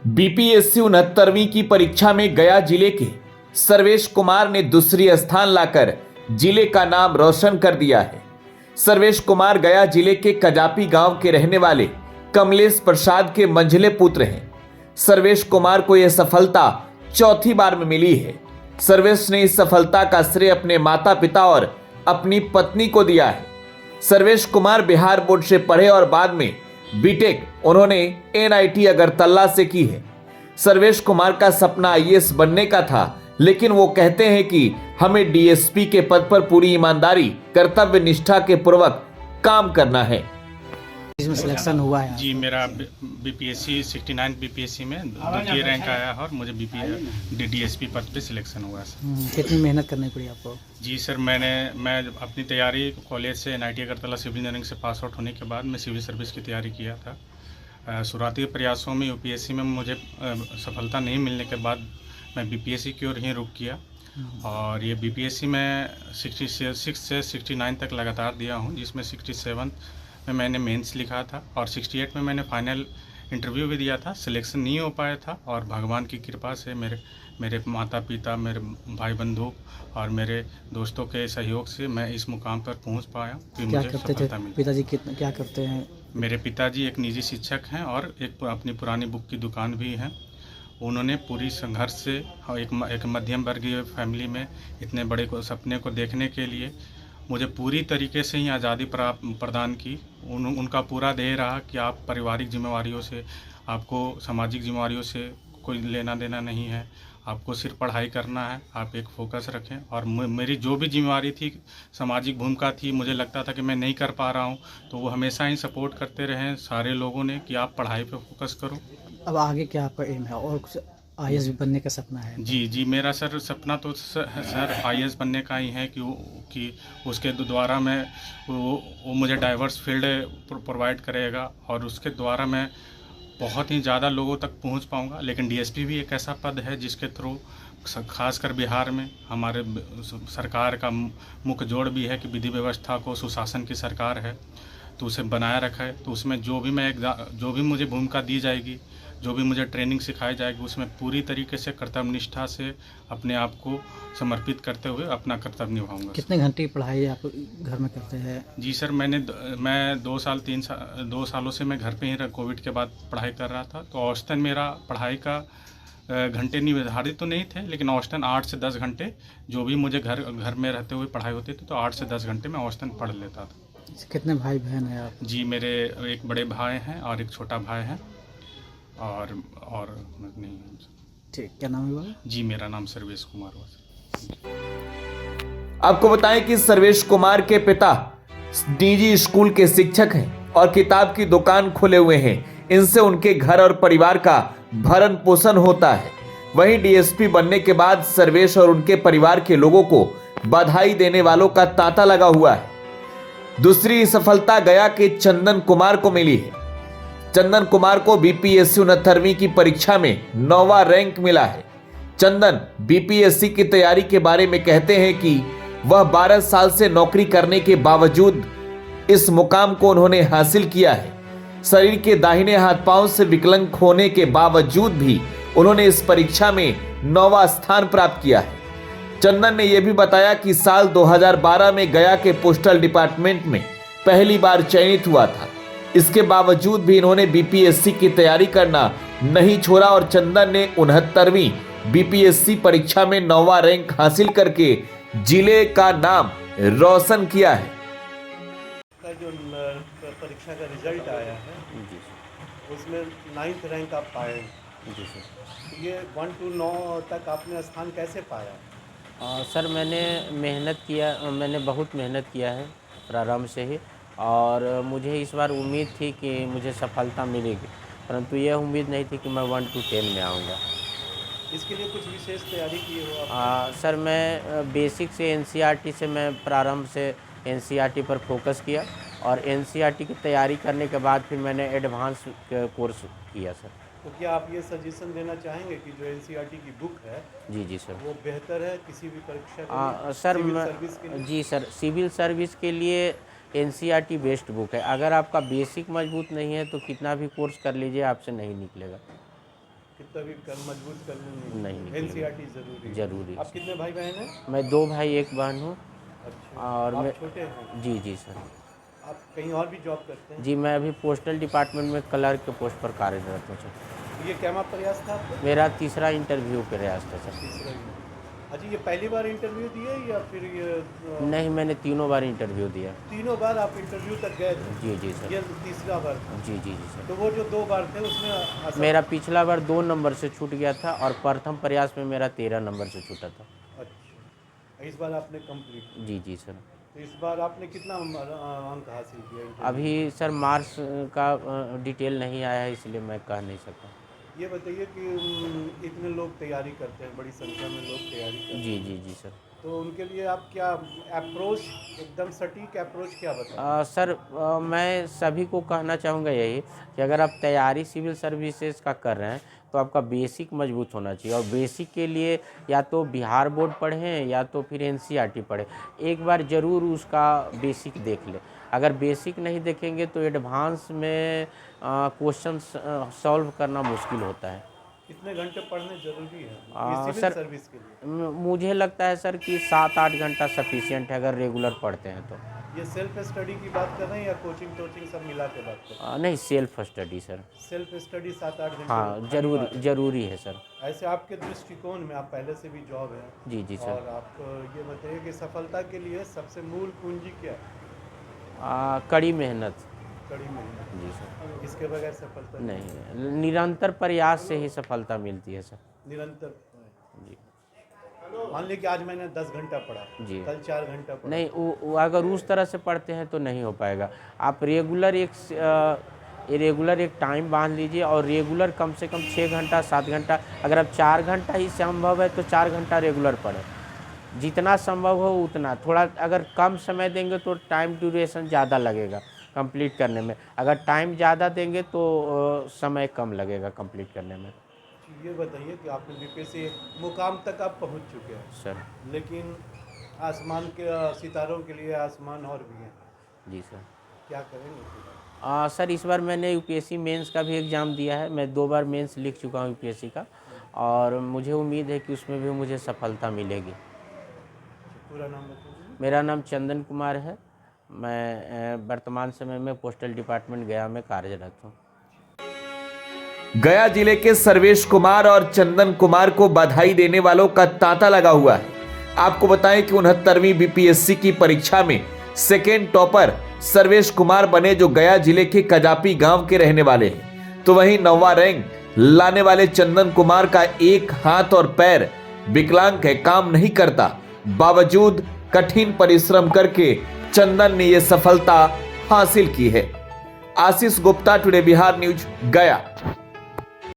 BPSC 69वीं की परीक्षा में गया जिले के सर्वेश कुमार ने दूसरी स्थान लाकर जिले का नाम रोशन कर दिया है। सर्वेश कुमार गया जिले के कजापी गांव के रहने वाले कमलेश प्रसाद के मंझले पुत्र हैं। सर्वेश कुमार को यह सफलता चौथी बार में मिली है। सर्वेश ने इस सफलता का श्रेय अपने माता पिता और अपनी पत्नी को दिया है। सर्वेश कुमार बिहार बोर्ड से पढ़े और बाद में बीटेक उन्होंने एनआईटी अगरतला से की है। सर्वेश कुमार का सपना आईएएस बनने का था, लेकिन वो कहते हैं कि हमें डीएसपी के पद पर पूरी ईमानदारी, कर्तव्य निष्ठा के पूर्वक काम करना है। इसमें सिलेक्शन हुआ है जी, मेरा बीपीएससी 69 बीपीएससी में द्वितीय रैंक आया है और मुझे डीएसपी पद पे सिलेक्शन हुआ है। कितनी मेहनत करनी पड़ी आपको? जी सर, मैं अपनी तैयारी कॉलेज से एनआईटी अगरतला सिविल इंजीनियरिंग से पास आउट होने के बाद मैं सिविल सर्विस की तैयारी किया था। शुरुआती प्रयासों में यूपीएससी में मुझे सफलता नहीं मिलने के बाद मैं बीपीएससी की ओर ही रुख किया और ये बीपीएससी में 66 से 69 तक लगातार दिया हूँ, जिसमें 67 में मैंने मेंस लिखा था और 68 में मैंने फाइनल इंटरव्यू भी दिया था। सिलेक्शन नहीं हो पाया था और भगवान की कृपा से मेरे माता पिता, मेरे भाई बंधु और मेरे दोस्तों के सहयोग से मैं इस मुकाम पर पहुंच पाया कि मुझे सफलता मिली। पिताजी क्या करते हैं? मेरे पिताजी एक निजी शिक्षक हैं और एक अपनी पुरानी बुक की दुकान भी है। उन्होंने पूरी संघर्ष से एक मध्यम वर्गीय फैमिली में इतने बड़े सपने को देखने के लिए मुझे पूरी तरीके से ही आज़ादी प्रदान की। उनका पूरा ध्येय रहा कि आप पारिवारिक जिम्मेवारियों से, आपको सामाजिक जिम्मेवारियों से कोई लेना देना नहीं है, आपको सिर्फ पढ़ाई करना है, आप एक फोकस रखें। और मेरी जो भी जिम्मेवारी थी, सामाजिक भूमिका थी, मुझे लगता था कि मैं नहीं कर पा रहा हूँ, तो वो हमेशा ही सपोर्ट करते रहे सारे लोगों ने कि आप पढ़ाई पे फोकस करो। अब आगे क्या आपका एम है और कुछ आईएएस भी बनने का सपना है? जी, मेरा सर सपना तो सर आईएएस बनने का ही है कि उसके द्वारा मैं वो मुझे डाइवर्स फील्ड प्रोवाइड करेगा और उसके द्वारा मैं बहुत ही ज़्यादा लोगों तक पहुंच पाऊंगा। लेकिन डीएसपी भी एक ऐसा पद है जिसके थ्रू खासकर बिहार में हमारे सरकार का मुख्य जोड़ भी है कि विधि व्यवस्था को सुशासन की सरकार है, तो उसे बनाए रखा है। तो उसमें जो भी मुझे भूमिका दी जाएगी, जो भी मुझे ट्रेनिंग सिखाई जाएगी, उसमें पूरी तरीके से कर्तव्य निष्ठा से अपने आप को समर्पित करते हुए अपना कर्तव्य निभाऊंगा। कितने घंटे की पढ़ाई आप घर में करते हैं? जी सर, मैं 2 सालों से मैं घर पे ही कोविड के बाद पढ़ाई कर रहा था, तो औसतन मेरा पढ़ाई का घंटे निर्धारित तो नहीं थे, लेकिन औसतन 8 से 10 घंटे जो भी मुझे घर में रहते हुए पढ़ाई होती थी, तो 8 से 10 घंटे मैं औसतन पढ़ लेता था। कितने भाई बहन हैं आप? जी, मेरे एक बड़े भाई हैं और एक छोटा भाई है और नहीं। ठीक, क्या नाम है? जी, मेरा नाम सर्वेश कुमार हुआ। आपको बताएं कि सर्वेश कुमार के पिता निजी स्कूल के शिक्षक हैं और किताब की दुकान खोले हुए हैं। इनसे उनके घर और परिवार का भरण पोषण होता है। वहीं डीएसपी बनने के बाद सर्वेश और उनके परिवार के लोगों को बधाई देने वालों का तांता लगा हुआ है। दूसरी सफलता गया के चंदन कुमार को मिली है। चंदन कुमार को बीपीएससी 69वीं की परीक्षा में 9वां रैंक मिला है। चंदन बीपीएससी की तैयारी के बारे में कहते हैं कि वह 12 साल से नौकरी करने के बावजूद इस मुकाम को उन्होंने हासिल किया है। शरीर के दाहिने हाथ पांव से विकलांग होने के बावजूद भी उन्होंने इस परीक्षा में 9वां स्थान प्राप्त किया है। चंदन ने यह भी बताया कि साल 2012 में गया के पोस्टल डिपार्टमेंट में पहली बार चयनित हुआ था। इसके बावजूद भी इन्होंने बीपीएससी की तैयारी करना नहीं छोड़ा और चंदन ने 69वीं बीपीएससी परीक्षा में 9वां रैंक हासिल करके जिले का नाम रोशन किया है। जो परीक्षा का रिजल्ट आया है उसमें 9th रैंक आप पाए। जी सर। ये 1 to 9 तक आपने स्थान कैसे पाया? सर मैंने बहुत मेहनत किया है प्रारंभ से ही, और मुझे इस बार उम्मीद थी कि मुझे सफलता मिलेगी, परंतु यह उम्मीद नहीं थी कि मैं 1 to 10 में आऊँगा। इसके लिए कुछ विशेष तैयारी की हो आप? सर मैं बेसिक से एनसीईआरटी से मैं प्रारंभ से एनसीईआरटी पर फोकस किया और एनसीईआरटी की तैयारी करने के बाद फिर मैंने एडवांस कोर्स किया सर। तो क्या आप ये सजेशन देना चाहेंगे कि जो एनसीईआरटी की बुक है जी सर, वो बेहतर है किसी भी परीक्षा के लिए? सर सिविल सर्विस के लिए? जी सर, सिविल सर्विस के लिए एनसीईआरटी बेस्ट बुक है। अगर आपका बेसिक मजबूत नहीं है तो कितना भी कोर्स कर लीजिए आपसे नहीं निकलेगा। कितना भी कर मजबूत करने नहीं निकलेगा। एनसीईआरटी जरूरी है। जरूरी आप कितने भाई बहन हैं? मैं 2 भाई 1 बहन हूँ। अच्छा, और आप मैं छोटे हैं? जी जी सर। आप कहीं और भी जॉब करते हैं? जी मैं अभी पोस्टल डिपार्टमेंट में क्लर्क के पोस्ट पर कार्यरत हूँ सर। ये क्या प्रयास था आपका? मेरा तीसरा इंटरव्यू प्रयास था सर। तीसरा ही। अच्छा, ये पहली बार इंटरव्यू दिए या फिर ये नहीं, मैंने तीनों बार इंटरव्यू दिया। तीनों बार आप इंटरव्यू तक गए थे? जी जी सर। ये तीसरा बार था। जी जी जी सर। तो वो जो 2 बार थे उसमें मेरा पिछला बार 2 नंबर से छूट गया था और प्रथम प्रयास में मेरा 13 नंबर से छूटा था। अच्छा, इस बार आपने कंप्लीट। जी जी सर। तो इस बार आपने कितना अंक हासिल किया इंटरव्यू? अभी सर मार्क्स का डिटेल नहीं आया है, इसलिए मैं कह नहीं सकता। ये बताइए कि इतने लोग तैयारी करते हैं, बड़ी संख्या में लोग तैयारी करते हैं, जी जी जी सर। तो उनके लिए आप क्या अप्रोच, एकदम सटीक अप्रोच क्या बताएं? सर मैं सभी को कहना चाहूँगा यही कि अगर आप तैयारी सिविल सर्विसेज का कर रहे हैं तो आपका बेसिक मजबूत होना चाहिए, और बेसिक के लिए या तो बिहार बोर्ड पढ़ें या तो फिर एनसीईआरटी पढ़ें। एक बार ज़रूर उसका बेसिक देख लें। अगर बेसिक नहीं देखेंगे तो एडवांस में क्वेश्चन सॉल्व करना मुश्किल होता है। कितने घंटे पढ़ने जरूरी है ये सिविल सर सर्विस के लिए? मुझे लगता है सर कि 7-8 घंटा सफिशिएंट है अगर रेगुलर पढ़ते हैं तो। ये सेल्फ स्टडी की बात कर रहे हैं या कोचिंग टोचिंग सब मिला के बात कर रहे नहीं, सेल्फ स्टडी सर। हैं? सेल्फ स्टडी 7-8 घंटे हाँ जरूरी है सर। ऐसे आपके दृष्टिकोण में, आप पहले से भी जॉब है जी जी सर। और आप ये बताइए कि सफलता के लिए सबसे मूल पूंजी क्या है? कड़ी मेहनत। कड़ी मेहनत। जी सर। इसके बगैर सफलता नहीं, निरंतर प्रयास से ही सफलता मिलती है सर। निरंतर। जी मान लीजिए कि आज मैंने 10 घंटा पढ़ा, जी। कल 4 घंटा पढ़ा, नहीं, वो अगर उस तरह से पढ़ते हैं तो नहीं हो पाएगा। आप रेगुलर एक टाइम बांध लीजिए और रेगुलर कम से कम 6 घंटा 7 घंटा, अगर आप 4 घंटा ही संभव है तो 4 घंटा रेगुलर पढ़ें। जितना संभव हो उतना। थोड़ा अगर कम समय देंगे तो टाइम ड्यूरेशन ज़्यादा लगेगा कंप्लीट करने में, अगर टाइम ज़्यादा देंगे तो समय कम लगेगा कंप्लीट करने में। ये बताइए कि आपने बीपीएससी मुकाम तक आप पहुंच चुके हैं सर। लेकिन आसमान के सितारों के लिए आसमान और भी है, जी सर। क्या करेंगे? सर इस बार मैंने यूपीएससी मेंस का भी एग्ज़ाम दिया है। मैं 2 बार मेंस लिख चुका हूँ यूपीएससी का, और मुझे उम्मीद है कि उसमें भी मुझे सफलता मिलेगी। पूरा नाम बताइए। मेरा नाम चंदन कुमार है। मैं वर्तमान समय में पोस्टल डिपार्टमेंट गया में कार्यरत हूँ। गया जिले के सर्वेश कुमार और चंदन कुमार को बधाई देने वालों का तांता लगा हुआ है। आपको बताएं कि 69वीं बीपीएससी की परीक्षा में सेकेंड टॉपर सर्वेश कुमार बने, जो गया जिले के कजापी गांव के रहने वाले हैं। तो वहीं 9वां रैंक लाने वाले चंदन कुमार का एक हाथ और पैर विकलांग है, काम नहीं करता। बावजूद कठिन परिश्रम करके चंदन ने यह सफलता हासिल की है। आशीष गुप्ता, टुडे बिहार न्यूज, गया।